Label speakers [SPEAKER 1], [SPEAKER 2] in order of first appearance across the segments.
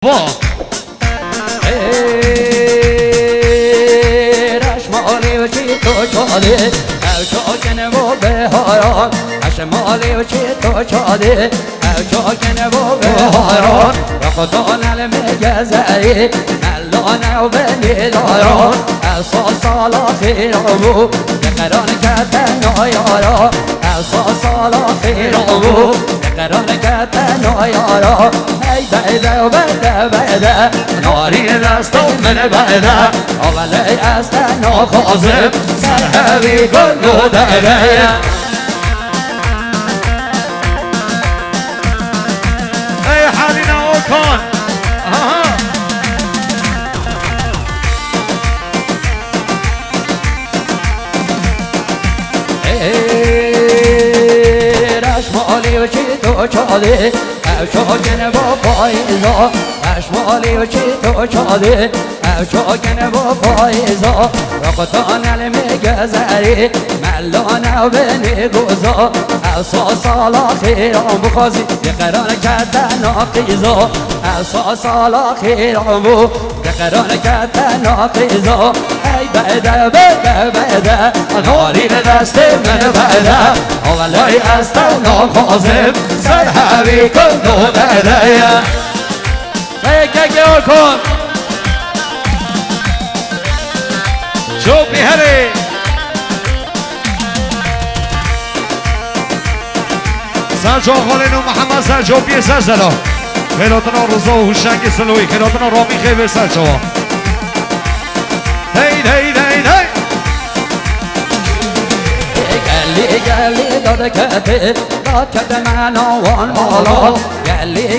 [SPEAKER 1] رشمالی و چی تو چاله او چاکنه و بهاران رشمالی و چی تو چاله او چاکنه و بهاران و خدا نلمه زهی ملانه و بلیداران او سالا خیرامو یقران کتن آیارا او سالا خیرامو یقران کتن آیارا بده و بده ناری دستم من بده اولی است ناخوازم سرهوی گل و دره
[SPEAKER 2] ای حالی نو کن
[SPEAKER 1] رشمالی و چی تو چاله او چاکنه با پایزا رشمالی و چی تو چاله او چاکنه با پایزا رقطان علمه گذری ملانه و بنی گوزا او سالا خیران بخوازی بقران کتن آقیزا او سالا خیران بقران کتن آقیزا ای بده ناری دست من بده اولی است ناخوازم سرهوی کن و بده
[SPEAKER 2] یک کن شوفي هري سرجو خالینو محمد سرجو بی سرزلا خیلاتنا رضا و هوشنگ سلوی خیلاتنا رامی خیبر سرجو هی
[SPEAKER 1] گلی داده کته داد کته من آوان مالا گلی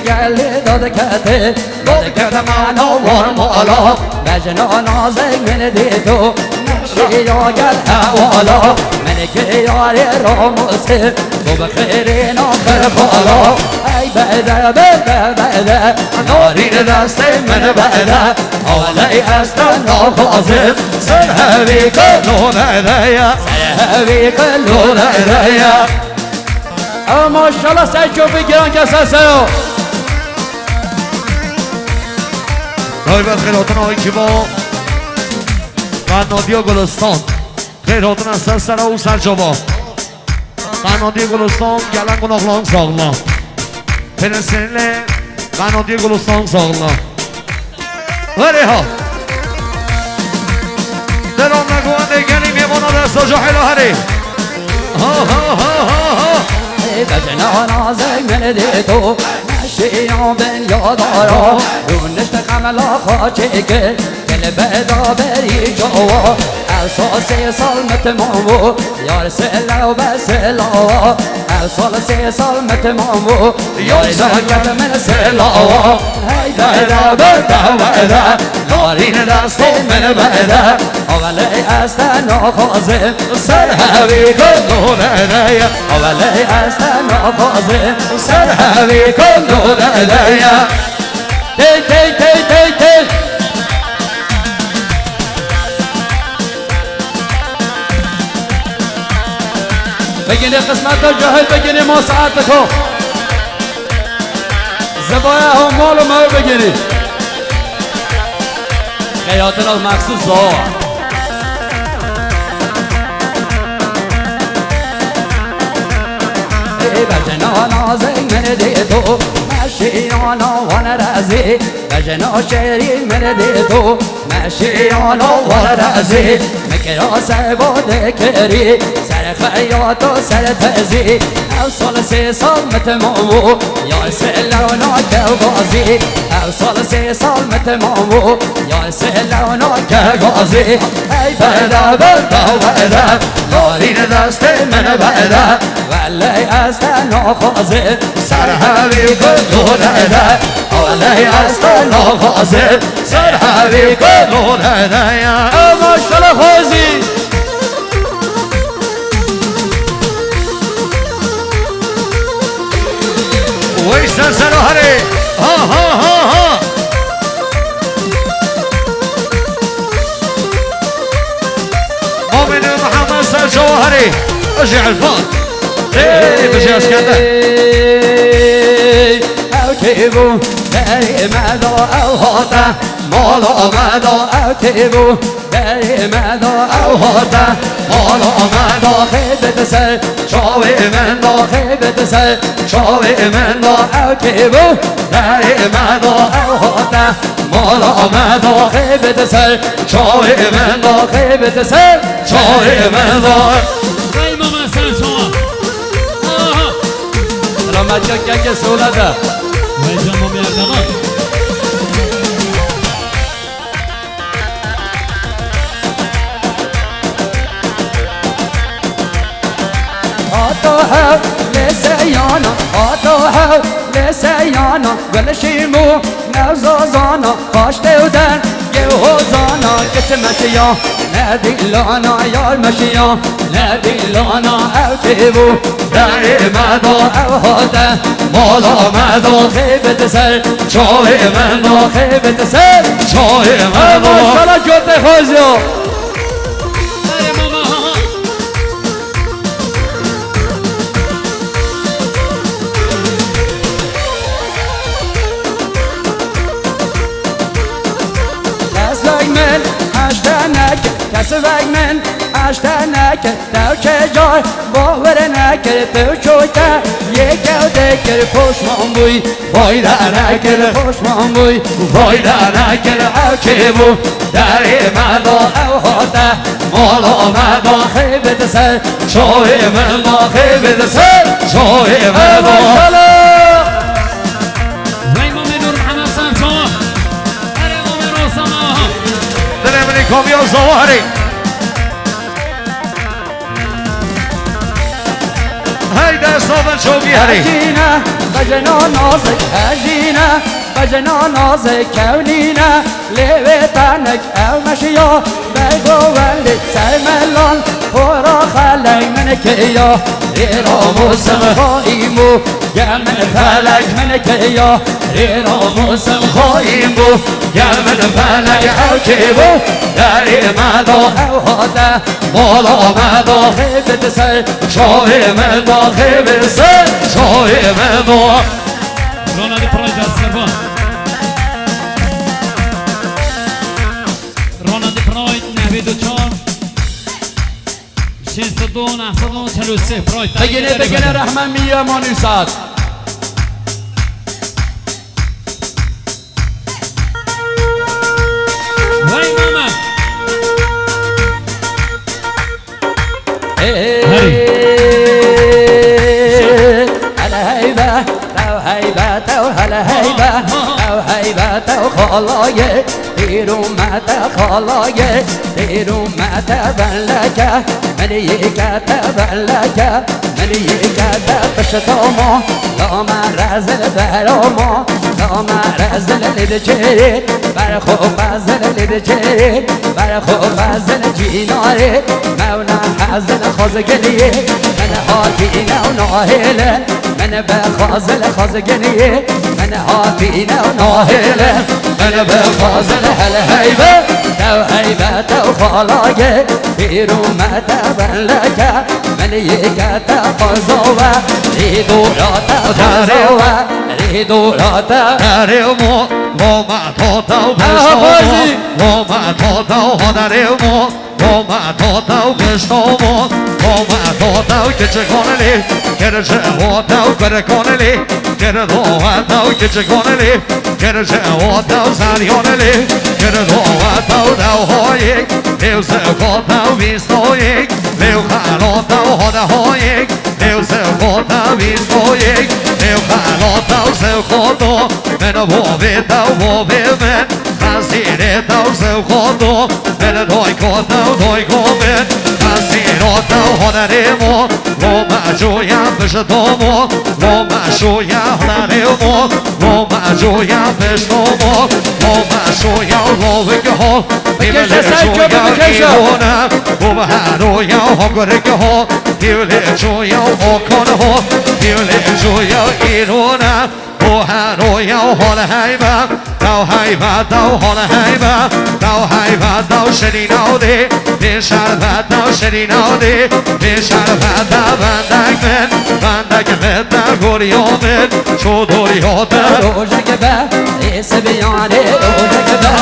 [SPEAKER 1] داده کته داد کته من آوان مالا بجنا نازک من دیدو نشی یا گل حوالا من که یاری را مصف تو بخیرین آخر خالا ای بده ناری دست من بده اولی است ناخوازم سرهوی کن
[SPEAKER 2] هدايا
[SPEAKER 1] سرهوی کن هدايا اما ماشاءالله سجو بگیرن که سرسرو
[SPEAKER 2] دایبت خیلاتنا های که با قنادی گلستان خیلاتنا سرسره و سرجابا قنادی گلستان گلن گناهلان ساغلا پنسله قنادی گلستان ساغلا وره ها دلان نگوانده گلی میمانا دستا جاحلا هره ها
[SPEAKER 1] بجنا نازک من دیدو نشیان بن یادارا دونشت قملا خاچه که گل بدا بری جوا سال 3 سال متمامو یار سلا و بسلا سال 3 سال متمامو یار زاکت من سلا ای بده نارین دست من بده اولی است ناخوازم سرهوی کن هدایا اولی است ناخوازم سرهوی کن هدایا تی بگینی قسمت جاهل بگینی ما ساعت بکن زبایه هم مال و مال بگینی خیاتنا مخصوص ها ای بجنا نازک من دیدو مشیانا وان رازی بجنا شیرین من دیدو مشیانا وان رازی مکرا سر بوده کری سر خیاط و سر تزی او سال 3 سال متمامو یار سلا و ناکه غازی او سال 3 سال متمامو یار سلا و ناکه غازی ای بده نارین دست من بده ولی است ناخوازم سرهوی کن هده ولی است ناخوازم سرهوی کن
[SPEAKER 2] هدايا
[SPEAKER 1] ماشاءالله خوازی
[SPEAKER 2] ويش سلسلو هري ها مؤمن محمد سلسلو هري اجي عرفان ايه بجي اسكندر
[SPEAKER 1] اوتیبو دری مدا اوهاتا مالا مدا اوتیبو دری مدا اوهاتا مالا مدا خیبت سر شاوی من دا خیبت سر شاوی من دا اوتیبو دری مدا اوهاتا مالا مدا خیبت سر شاوی من دا خیبت سر شاوی من دا
[SPEAKER 3] ای ماما سر شما
[SPEAKER 1] سلامت که سولده
[SPEAKER 3] وای جان مامی اردوان
[SPEAKER 1] آتوها لسیانا آتوها لسیانا ولشیمو نوزازانا خاشته و در گوزانا کت مشیا ندیلانا یار مشیا ندیلانا اوتیبو در مدا اوهاده مالا مدا خیبت سر چای من دا خیبت سر چای من دا ماشاءالله جوت خوزیو کسی وگ من اشته نکرد تو که جای باور نکرد تو چویته یک گوده کرد پشمان بوی فایده نکرد پشمان بوی فایده نکرد او که بو در مدا اوهاده مالا مدا خیبت سر شای من دا خیبت سر شای من دا
[SPEAKER 3] وای مامی نور محمد سر شما اره مامی روسانا
[SPEAKER 2] دلمنی کامیاب زواری هی دست آمد چوبی هری
[SPEAKER 1] هجینه بجنا نازک هجینه بجنا نازک کونینه لیوه تنک او مشیا بگو ولی سرملان پورا خلی من کیا ایرا موسم خواهیمو گل من فلک من کیا ایرا موسم خواهیمو گل من فلک او که بو دری مدا اوهاده مالا مدا خیبت سر شای من دا خیبت سر شای من دا
[SPEAKER 3] رونالد پراید از سربان رونالد پراید 94 62 943 پراید
[SPEAKER 1] بگینه رحمن میه مانوسات
[SPEAKER 3] وای ماما
[SPEAKER 1] هلا هيبة تو هيبة تو هلا هيبة تو هيبة تو خلايا ديرو متى خلايا ديرو متى بلكة مليكة تبلكة مليكة تبشتوما لا ما رزل بروما لا ما رزل لدجري برخو فزل لدجري برخو فزل جيناري مونا حزل خزقلي من هاتينا وناهله من بخازل خزقلي من هاتينا وناهله من بخازل هالهيبة تو هيبة تو خلايا ديرو متى بلكة مليكة تقزوة ريدوراتا تقزوة ريدوراتا
[SPEAKER 2] هرمو وما توتاو بشتومو وما توتاو هنرمو وما توتاو بشتومو وما توتاو كچكونلي كرچه واتاو كركونلي كردو واتاو كچكونلي كرچه واتاو ساريونلي كردو واتاو داو هويك ليو سوكوتاو بيستويك ليو خالوتاو هدا هويك ليو سوكوتاو بيستويك ليو خالوتاو سوكوتو منو بوبيتاو بوبيمن خاسيرتاو سوكوتو منو دويكوتاو دويكومن خاسيروتاو هنرمو وما جويا بشتومو وما شويا هنرمو وما جويا بشتومو وما شويا لوكهو بيمل جويا كيونا وما هانويا هوكركهو بيمل جويا اوكونهو بيمل جويا إيرونا O haro ya hola hayba Dau hayba dau hola hayba Dau hayba dau şerina ode Bir şarba dau şerina ode Bir şarba da bandak men Bandak men da goriyo men Çodoriyo da
[SPEAKER 1] روزك با سبياني روزك با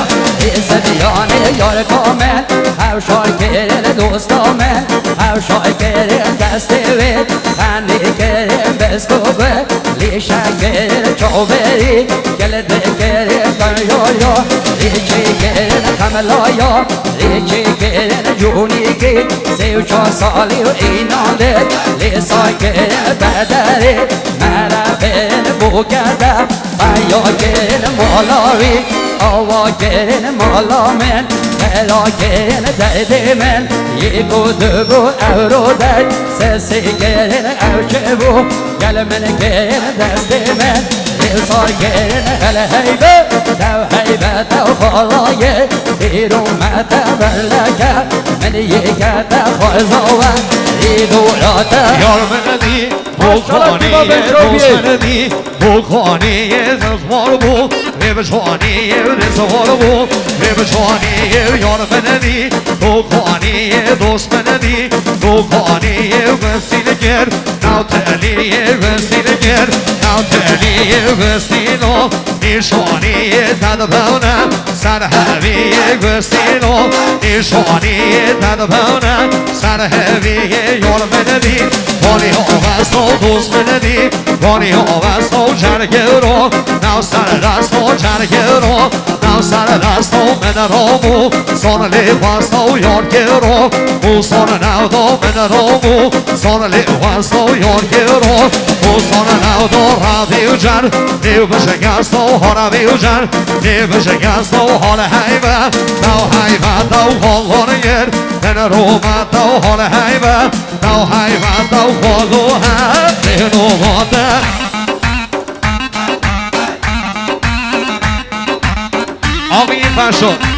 [SPEAKER 1] سبياني يار كامل هاو شاكر دوست من هاو شاكر دست وید خنی کرم بسکوبه لی شکر چوبری گل دکر کنیایا ریچی کرن خملایا ریچی کرن جونی کی 34 سالی و اینانده لی ساکر بدری مرفن بوکده بیا کرن مالاوی آوا کرن مالا من برا کرن درد من یک و دو بو اورو در سسی کرن اوچه بو گل من کرن دست من ریسار کرن هل هیبه دو هیبه دو خالایه بیرومت برلکه من یکت خوزاوه ریدولاته
[SPEAKER 2] Yar menedi Bu khaniye dost menedi Bu khaniye zazmar bu Ve beşvaniye rezvar bu Ve beşvaniye yar menedi Bu khaniye dost menedi Bu khaniye vesile ger Nav teliye vesile ger Nav teliye vesile Nişaniye tad bavna Sarhaviye vesile Nişaniye tad bavna Sarhaviye yar menedi Vani havas o dost menedi Vani havas o jargero Nav sarras o jargero Nav sarras o menaromu Son levas o yorgero Bu son navdo menaromu Son levas o yorgero Bu son navdo raviu jar Dev bışagas o horaviu jar Dev bışagas o hora hayva Dav hayva dav holon yer Menaroma dav hora hayva Dav hayva dav holo ha Renovada Abi fashion